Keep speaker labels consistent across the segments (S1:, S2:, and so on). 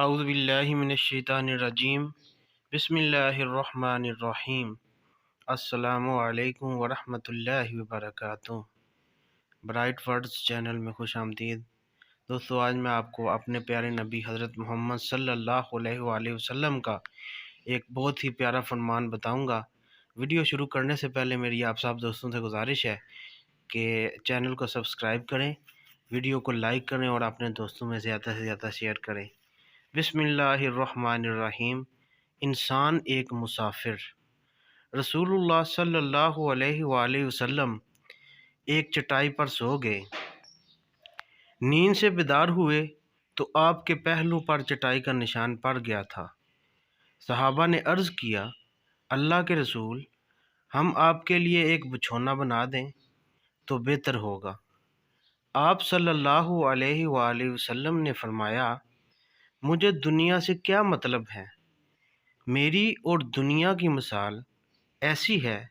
S1: اعوذ باللہ من الشیطان الرجیم بسم اللہ الرحمن الرحیم السلام علیکم ورحمۃ اللہ وبرکاتہ۔ برائٹ ورڈز چینل میں خوش آمدید دوستو۔ آج میں آپ کو اپنے پیارے نبی حضرت محمد صلی اللہ علیہ وآلہ وسلم کا ایک بہت ہی پیارا فرمان بتاؤں گا۔ ویڈیو شروع کرنے سے پہلے میری آپ سب دوستوں سے گزارش ہے کہ چینل کو سبسکرائب کریں، ویڈیو کو لائک کریں اور اپنے دوستوں میں زیادہ سے زیادہ شیئر کریں۔ بسم اللہ الرحمن الرحیم۔ انسان ایک مسافر۔ رسول اللہ صلی اللہ علیہ وآلہ وسلم ایک چٹائی پر سو گئے۔ نیند سے بیدار ہوئے تو آپ کے پہلو پر چٹائی کا نشان پڑ گیا تھا۔ صحابہ نے عرض کیا، اللہ کے رسول، ہم آپ کے لیے ایک بچھونا بنا دیں تو بہتر ہوگا۔ آپ صلی اللہ علیہ وآلہ وسلم نے فرمایا، مجھے دنیا سے کیا مطلب ہے؟ میری اور دنیا کی مثال ایسی ہے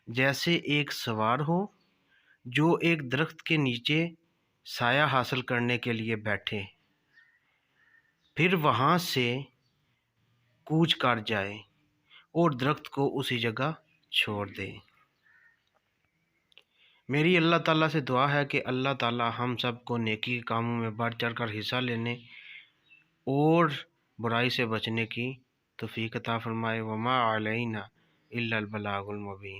S1: جیسے ایک سوار ہو جو ایک درخت کے نیچے سایہ حاصل کرنے کے لیے بیٹھے، پھر وہاں سے کوچ کر جائے اور درخت کو اسی جگہ چھوڑ دے۔ میری اللہ تعالیٰ سے دعا ہے کہ اللہ تعالیٰ ہم سب کو نیکی کے کاموں میں بڑھ چڑھ کر حصہ لینے اور برائی سے بچنے کی توفیق عطا فرمائے۔ وما علینا الا البلاغ المبین۔